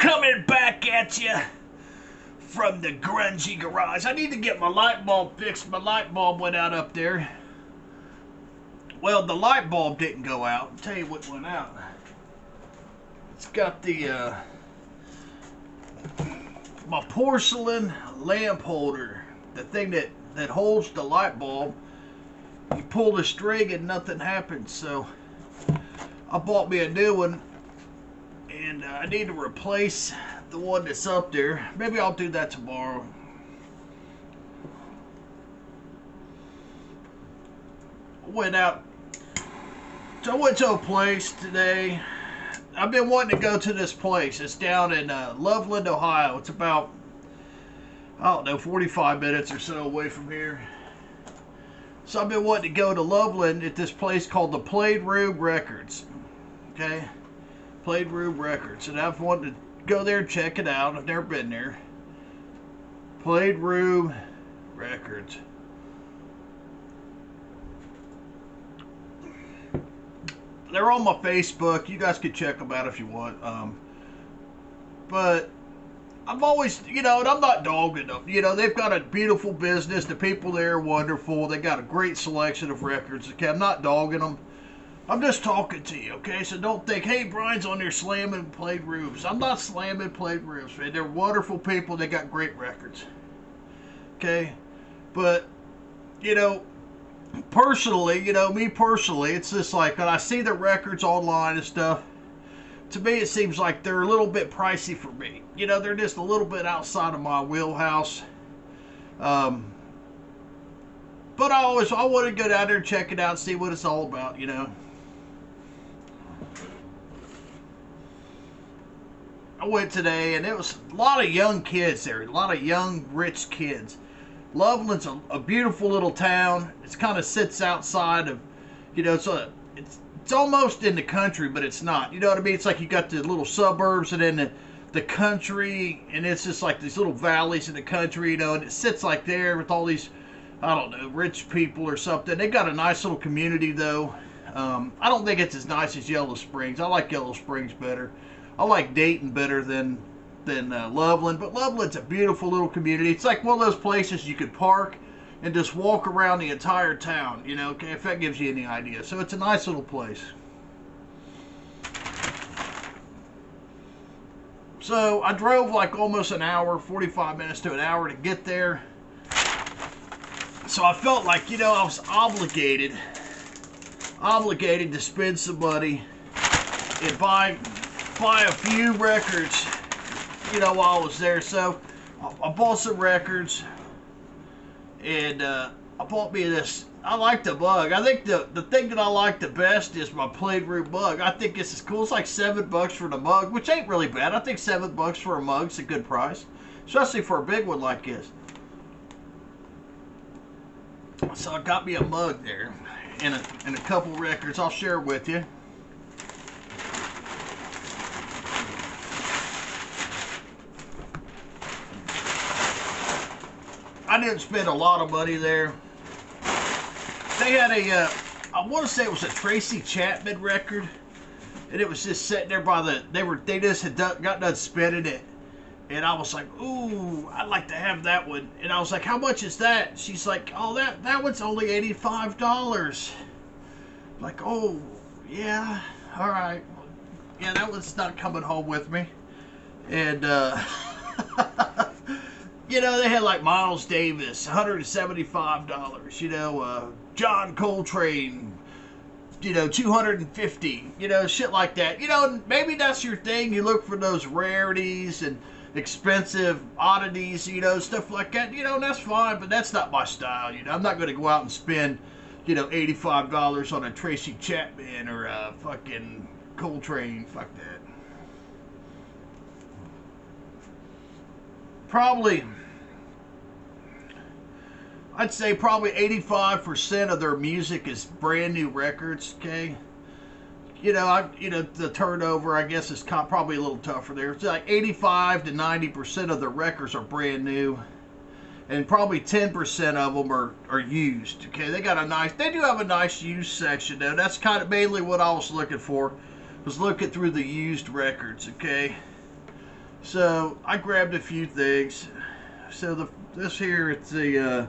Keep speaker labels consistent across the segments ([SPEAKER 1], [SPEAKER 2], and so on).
[SPEAKER 1] Coming back at you from the grungy garage. I need to get my light bulb fixed. My light bulb went out up there. Well, the light bulb didn't go out. I'll tell you what went out. It's got the my porcelain lamp holder, the thing that holds the light bulb. You pull the string and nothing happens. So I bought me a new one, and I need to replace the one that's up there. Maybe I'll do that tomorrow. I went to a place today. I've been wanting to go to this place. It's down in Loveland, Ohio. It's about, I don't know, 45 minutes or so away from here. So I've been wanting to go to Loveland at this place called the Played Room Records. Okay? Played Room Records. And I've wanted to go there and check it out. I've never been there. Played Room Records. They're on my Facebook. You guys can check them out if you want. But I've always, and I'm not dogging them. They've got a beautiful business. The people there are wonderful. They got a great selection of records. Okay, I'm not dogging them. I'm just talking to you, okay? So don't think, hey, Brian's on there slamming Played Rooms. I'm not slamming Played Rooms, man. They're wonderful people. They got great records. Okay? But, personally, me personally, it's just like when I see the records online and stuff, to me it seems like they're a little bit pricey for me. They're just a little bit outside of my wheelhouse. But I want to go down there and check it out and see what it's all about, I went today, and it was a lot of young kids there, a lot of young, rich kids. Loveland's a beautiful little town. It kind of sits outside of, it's almost in the country, but it's not. You know what I mean? It's like you got the little suburbs and then the country, and it's just like these little valleys in the country, and it sits like there with all these, I don't know, rich people or something. They got a nice little community, though. I don't think it's as nice as Yellow Springs. I like Yellow Springs better. I like Dayton better than Loveland, but Loveland's a beautiful little community. It's like one of those places you could park and just walk around the entire town, okay, if that gives you any idea. So it's a nice little place. So I drove like almost an hour, 45 minutes to an hour to get there. So I felt like, I was obligated to spend some money and buy a few records, while I was there. So I bought some records, and I bought me this. I like the mug. I think the thing that I like the best is my Played Room mug. I think this is cool. It's like $7 for the mug, which ain't really bad. I think $7 for a mug's a good price, especially for a big one like this. So I got me a mug there and a couple records. I'll share with you. I didn't spend a lot of money there. They had I want to say it was a Tracy Chapman record, and it was just sitting there by they just had got done spinning it, and I was like, ooh, I'd like to have that one. And I was like, how much is that? She's like, oh, that one's only $85. Like, oh, yeah, all right, yeah, that one's not coming home with me. And they had like Miles Davis, $175, John Coltrane, $250, shit like that. Maybe that's your thing. You look for those rarities and expensive oddities, stuff like that. That's fine, but that's not my style. I'm not going to go out and spend, $85 on a Tracy Chapman or a fucking Coltrane. Fuck that. I'd say probably 85% of their music is brand new records, okay? The turnover, I guess, is probably a little tougher there. It's like 85 to 90% of the records are brand new, and probably 10% of them are used, okay? They do have a nice used section, though. That's kind of mainly what I was looking for, was looking through the used records, okay? So I grabbed a few things. So this here, it's the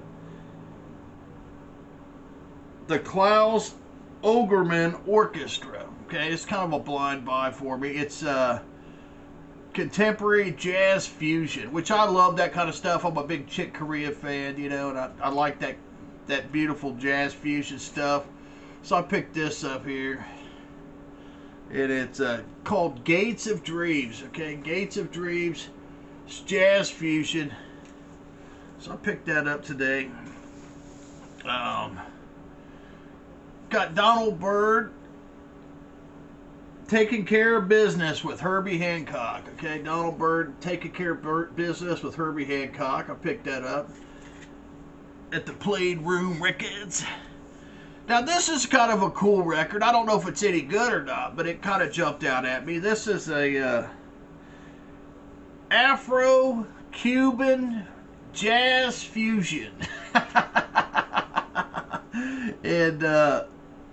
[SPEAKER 1] Klaus Ogreman Orchestra. Okay, it's kind of a blind buy for me. It's contemporary jazz fusion, which I love that kind of stuff. I'm a big Chick Corea fan, you know, and I like that beautiful jazz fusion stuff. So I picked this up here, and it's called Gates of Dreams. Okay, Gates of Dreams, it's jazz fusion. So I picked that up today. Got Donald Byrd, Taking Care of Business with Herbie Hancock. Okay, Donald Byrd, Taking Care of Business with Herbie Hancock. I picked that up at the Playroom Records. Now, this is kind of a cool record. I don't know if it's any good or not, but it kind of jumped out at me. This is a Afro-Cuban jazz fusion. And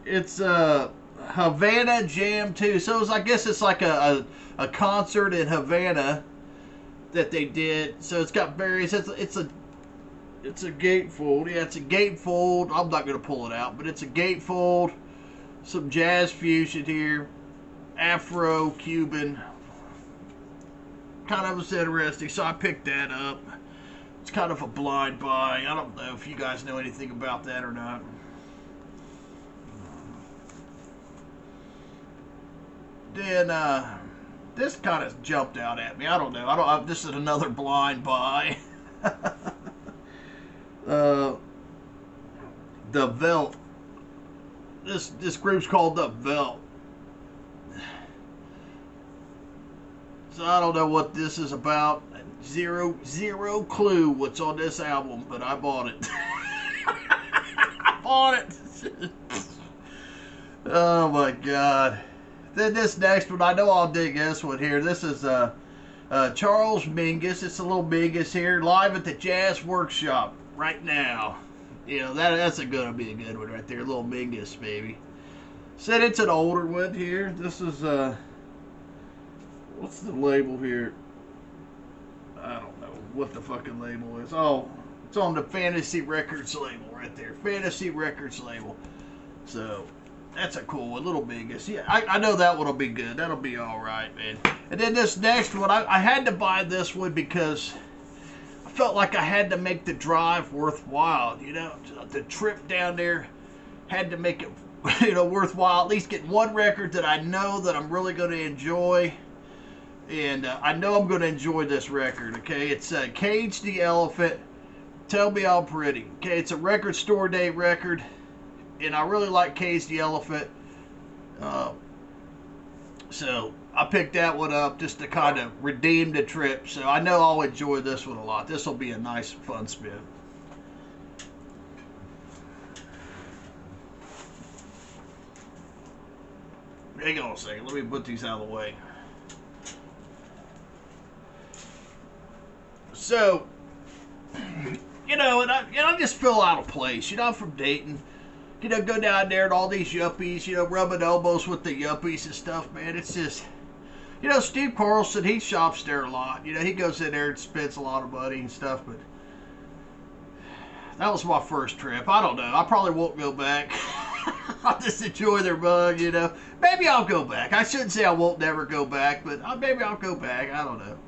[SPEAKER 1] it's Havana Jam 2. So I guess it's like a concert in Havana that they did. So it's got various. It's a gatefold. Yeah, it's a gatefold. I'm not gonna pull it out, but it's a gatefold. Some jazz fusion here, Afro-Cuban. Kind of was interesting, so I picked that up. It's kind of a blind buy. I don't know if you guys know anything about that or not. Then this kind of jumped out at me. I don't know. This is another blind buy. The Velt. This group's called The Velt. So I don't know what this is about. Zero clue what's on this album, but I bought it. I bought it. Oh my God. Then this next one, I know I'll dig this one here. This is Charles Mingus. It's a little Mingus here, live at the Jazz Workshop right now. You know, that's gonna be a good one right there. Little Mingus, baby. Said it's an older one here. This is what's the label here? I don't know what the fucking label is. Oh, it's on the Fantasy Records label right there. Fantasy Records label. So that's a cool one, Little Mingus. Yeah, I know that one will be good. That'll be all right, man. And then this next one, I had to buy this one because I felt like I had to make the drive worthwhile. You know, the trip down there had to make it, you know, worthwhile. At least get one record that I know that I'm really going to enjoy. And I know I'm going to enjoy this record, okay? It's Cage the Elephant, Tell Me I'm Pretty. Okay, it's a record store day record. And I really like Cage the Elephant. So I picked that one up just to kind of redeem the trip. So I know I'll enjoy this one a lot. This will be a nice, fun spin. Hang on a second. Let me put these out of the way. So, you know, and I just feel out of place. You know, I'm from Dayton. You know, go down there and all these yuppies, you know, rubbing elbows with the yuppies and stuff, man. It's just, you know, Steve Carlson, he shops there a lot. You know, he goes in there and spends a lot of money and stuff, but that was my first trip. I don't know. I probably won't go back. I'll just enjoy their mug, you know. Maybe I'll go back. I shouldn't say I won't never go back, but maybe I'll go back. I don't know.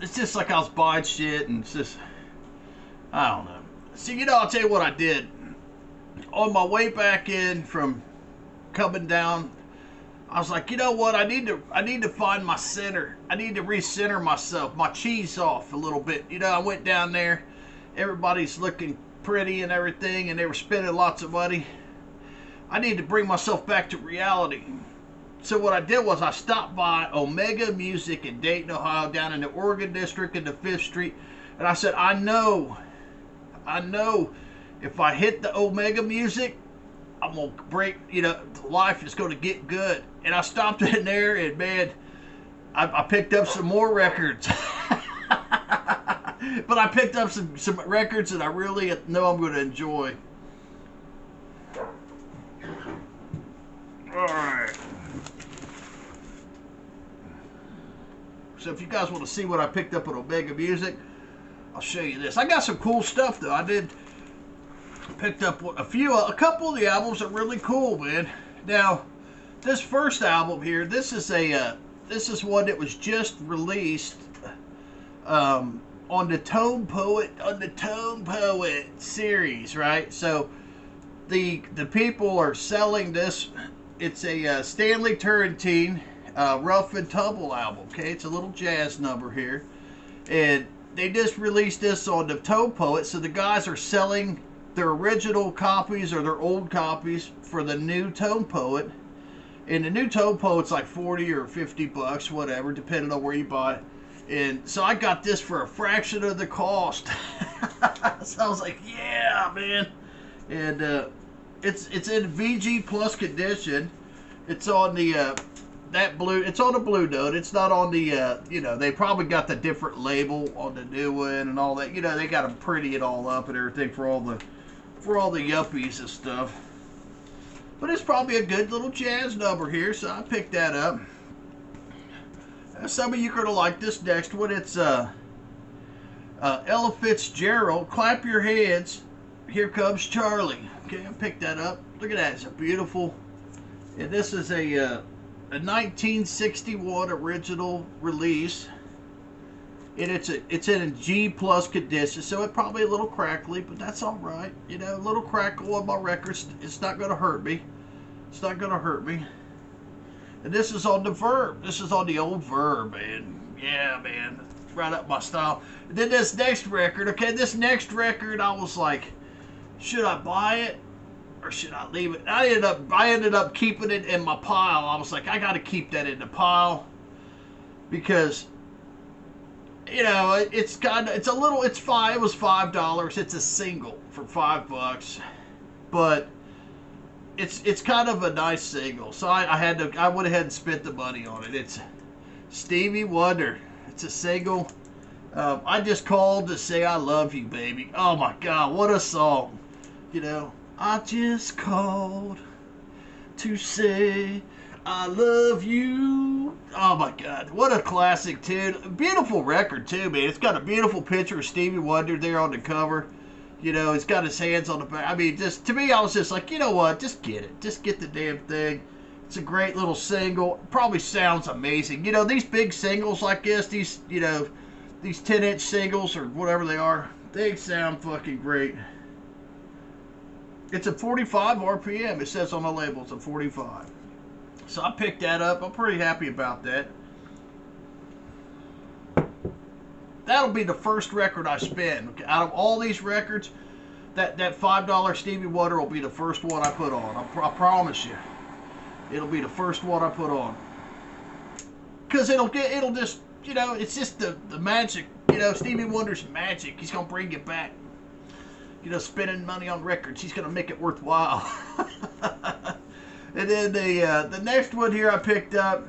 [SPEAKER 1] It's just like I was buying shit and it's just, I don't know. See, you know, I'll tell you what I did. On my way back in from coming down, I was like, you know what? I need to find my center. I need to recenter myself, my cheese off a little bit. You know, I went down there. Everybody's looking pretty and everything, and they were spending lots of money. I need to bring myself back to reality. So what I did was I stopped by Omega Music in Dayton, Ohio, down in the Oregon District in the 5th Street, and I said, I know if I hit the Omega Music, I'm going to break, you know, life is going to get good. And I stopped in there, and man, I picked up some more records. But I picked up some records that I really know I'm going to enjoy. All right. So if you guys want to see what I picked up at Omega Music, I'll show you this. I got some cool stuff though. I picked up a couple of the albums are really cool, man. Now, this first album here, this is one that was just released on the Tone Poet series, right? So the people are selling this. It's a Stanley Turrentine Rough and Tumble album. Okay, it's a little jazz number here, and they just released this on the Tone Poet. So the guys are selling their original copies or their old copies for the new Tone Poet. And the new Tone Poet's like 40 or 50 bucks, whatever, depending on where you buy it. And so I got this for a fraction of the cost. So I was like, yeah, man. And it's in VG Plus condition. It's on the it's on the Blue Note. It's not on the they probably got the different label on the new one and all that. They got to pretty it all up and everything for all the yuppies and stuff. But it's probably a good little jazz number here, so I picked that up. Some of you are going to like this next one. It's Ella Fitzgerald, Clap Your Hands, Here Comes Charlie. Okay, I picked that up. Look at that. It's a beautiful... And this is a 1961 original release. And it's in a G plus condition, so it's probably a little crackly, but that's all right. A little crackle on my records. It's not going to hurt me. It's not going to hurt me. And this is on the Verb. This is on the old Verb, man. Yeah, man. Right up my style. And then this next record, okay, this next record, I was like, should I buy it or should I leave it? I ended up keeping it in my pile. I was like, I got to keep that in the pile because, it was $5. It's a single for $5, but it's kind of a nice single. So I went ahead and spent the money on it. It's Stevie Wonder. It's a single. I just called to say I love you, baby. Oh my God, what a song. I just called to say I love you. Oh my God, what a classic tune. Beautiful record too, man. It's got a beautiful picture of Stevie Wonder there on the cover. He's got his hands on the back. I mean, just to me, I was just like, you know what? Just get it. Just get the damn thing. It's a great little single. Probably sounds amazing. These big singles like this, these 10-inch singles or whatever they are, they sound fucking great. It's a 45 RPM. It says on the label it's a 45. So I picked that up. I'm pretty happy about that. That'll be the first record I spend. Okay, out of all these records, that $5 Stevie Wonder will be the first one I put on. I promise you. It'll be the first one I put on. Because it's just the magic. Stevie Wonder's magic. He's going to bring you back. Spending money on records. He's going to make it worthwhile. And then the next one here I picked up,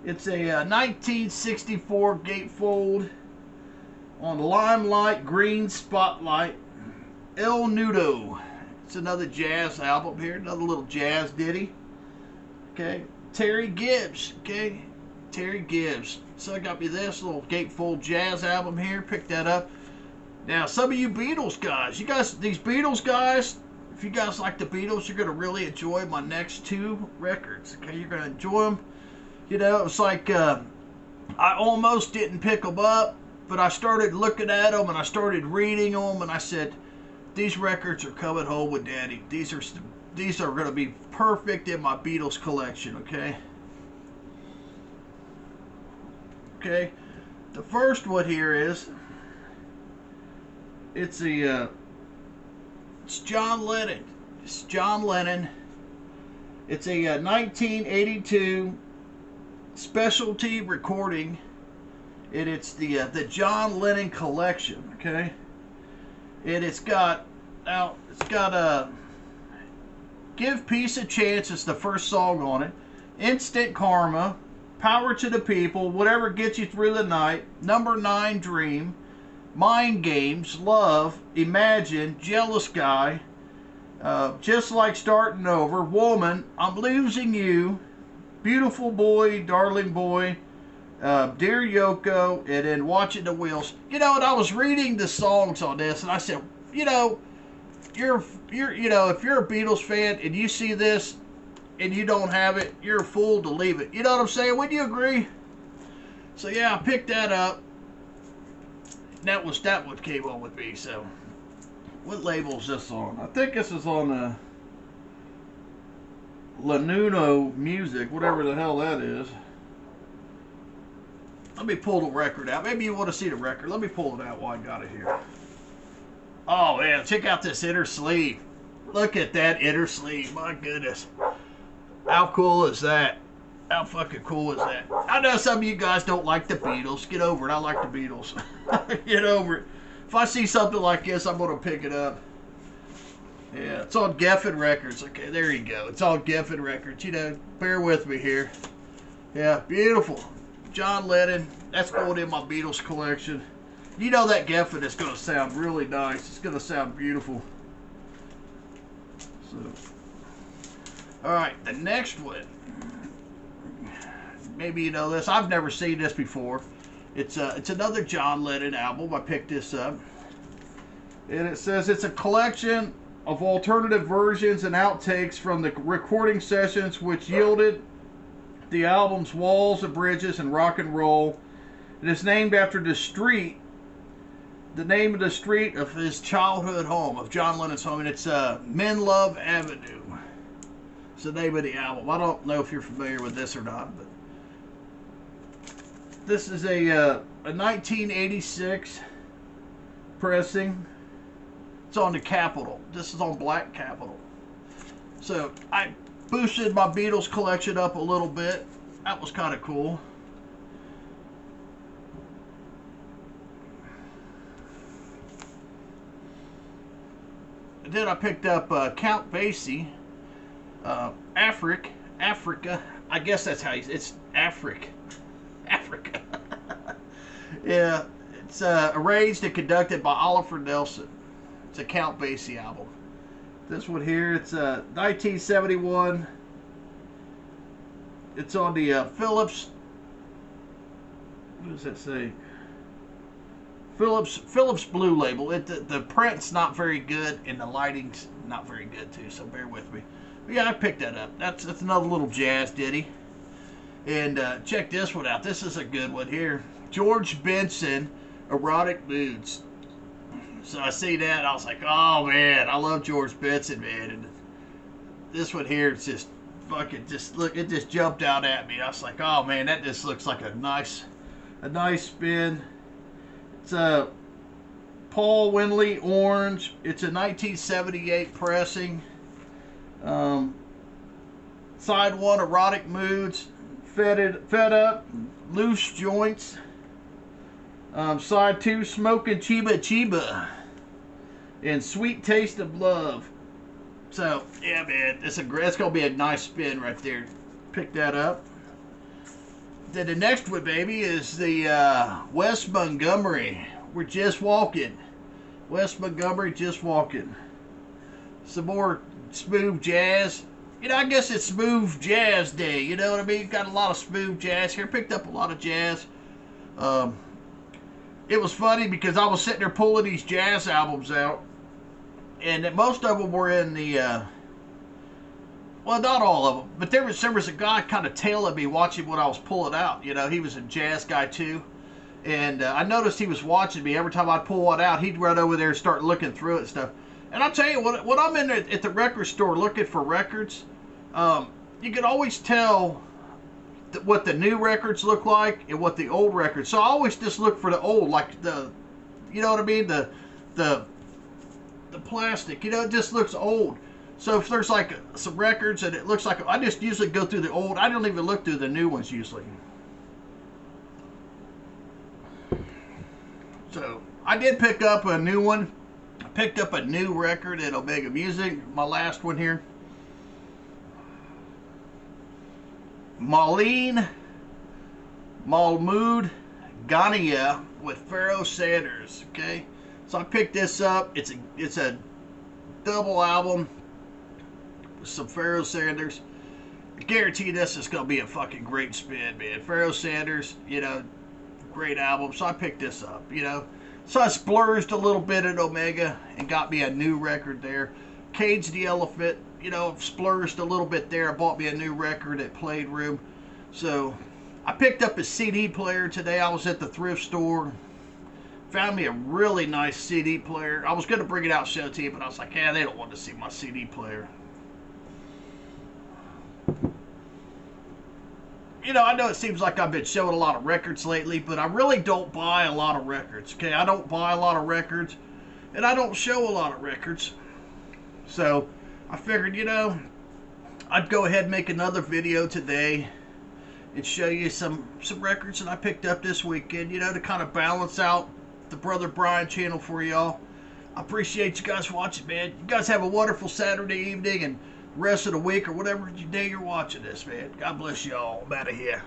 [SPEAKER 1] it's a 1964 gatefold on Limelight Green Spotlight, El Nudo. It's another jazz album here, another little jazz ditty. Okay, Terry Gibbs. Okay, Terry Gibbs. So I got me this little gatefold jazz album here. Picked that up. Now, some of you Beatles guys, these Beatles guys, if you guys like the Beatles, you're going to really enjoy my next two records. Okay, you're going to enjoy them. It was like I almost didn't pick them up, but I started looking at them and I started reading them, and I said, these records are coming home with Daddy. These are going to be perfect in my Beatles collection. Okay. Okay. The first one here is it's John Lennon. It's John Lennon. It's a 1982 specialty recording, and it's the John Lennon collection. Okay, and it's got Give Peace a Chance. It's the first song on it. Instant Karma, Power to the People, Whatever Gets You Through the Night, Number 9 Dream, Mind Games, Love, Imagine, Jealous Guy, Just Like Starting Over, Woman, I'm Losing You, Beautiful Boy, Darling Boy, Dear Yoko, and then Watching the Wheels. You know, and I was reading the songs on this, and I said, you know, if you're a Beatles fan and you see this and you don't have it, you're a fool to leave it. You know what I'm saying? Would you agree? So yeah, I picked that up. That what came on with me. So, what label is this on? I think this is on Lanuno Music, whatever the hell that is. Let me pull the record out. Maybe you want to see the record. Let me pull it out while I got it here. Oh man, check out this inner sleeve. Look at that inner sleeve. My goodness. How cool is that? How fucking cool is that? I know some of you guys don't like the Beatles. Get over it. I like the Beatles. Get over it. If I see something like this, I'm going to pick it up. Yeah, it's on Geffen Records. Okay, there you go. It's on Geffen Records. You know, bear with me here. Yeah, beautiful. John Lennon. That's going in my Beatles collection. You know that Geffen is going to sound really nice. It's going to sound beautiful. So, all right, the next one. Maybe you know this. I've never seen this before. It's another John Lennon album. I picked this up, and it says it's a collection of alternative versions and outtakes from the recording sessions which yielded the album's Walls of Bridges and Rock and Roll. It is named after the street, the name of the street of his childhood home, of John Lennon's home, and it's Menlove Avenue. It's the name of the album. I don't know if you're familiar with this or not, but this is a 1986 pressing. It's on the Capitol. This is on Black Capitol. So I boosted my Beatles collection up a little bit. That was kind of cool. And then I picked up Count Basie, Africa. I guess that's how it's Africa. Yeah, it's arranged and conducted by Oliver Nelson. It's a Count Basie album. This one here, it's 1971. It's on the Philips. What does that say? Philips Blue label. The print's not very good, and the lighting's not very good too. So bear with me. But yeah, I picked that up. That's another little jazz ditty. And check this one out. This is a good one here. George Benson, Erotic Moods. So I see that, and I was like, oh man, I love George Benson, man. And this one here, it's just fucking look. It just jumped out at me. I was like, oh man, that just looks like a nice spin. It's a Paul Winley Orange. It's a 1978 pressing. Side 1, Erotic Moods. Fed Up, Loose Joints. Side 2, Smoking Chiba Chiba. And Sweet Taste of Love. So, yeah, man, it's going to be a nice spin right there. Pick that up. Then the next one, baby, is the West Montgomery. We're Just Walking. West Montgomery, Just Walking. Some more smooth jazz. You know, I guess it's smooth jazz day. You know what I mean? Got a lot of smooth jazz here. Picked up a lot of jazz. It was funny because I was sitting there pulling these jazz albums out, and most of them were in the, well, not all of them, but there was a guy kind of tailing me watching what I was pulling out. You know, he was a jazz guy too, and I noticed he was watching me. Every time I'd pull one out, he'd run over there and start looking through it and stuff. And I'll tell you, when I'm in at the record store looking for records, you can always tell what the new records look like and what the old records. So I always just look for the old, like you know what I mean, the plastic. You know, it just looks old. So if there's like some records and it looks like, I just usually go through the old. I don't even look through the new ones usually. So I did pick up a new one. I picked up a new record at Omega Music, my last one here. Marlene Mahmood Ghania with Pharoah Sanders. Okay, so I picked this up. It's a double album with some Pharoah Sanders. I guarantee this is going to be a fucking great spin, man. Pharoah Sanders, you know, great album. So I picked this up, you know. So I splurged a little bit at Omega and got me a new record there. Cage the Elephant, you know, splurged a little bit there. I bought me a new record at Played Room. So I picked up a CD player today. I was at the thrift store. Found me a really nice CD player. I was going to bring it out show to you, but I was like, yeah, they don't want to see my CD player. You know, I know it seems like I've been showing a lot of records lately, but I really don't buy a lot of records, okay? I don't buy a lot of records, and I don't show a lot of records. So I figured, you know, I'd go ahead and make another video today and show you some records that I picked up this weekend, you know, to kind of balance out the Brother Brian channel for y'all. I appreciate you guys watching, man. You guys have a wonderful Saturday evening and rest of the week or whatever day you're watching this, man. God bless y'all. I'm out of here.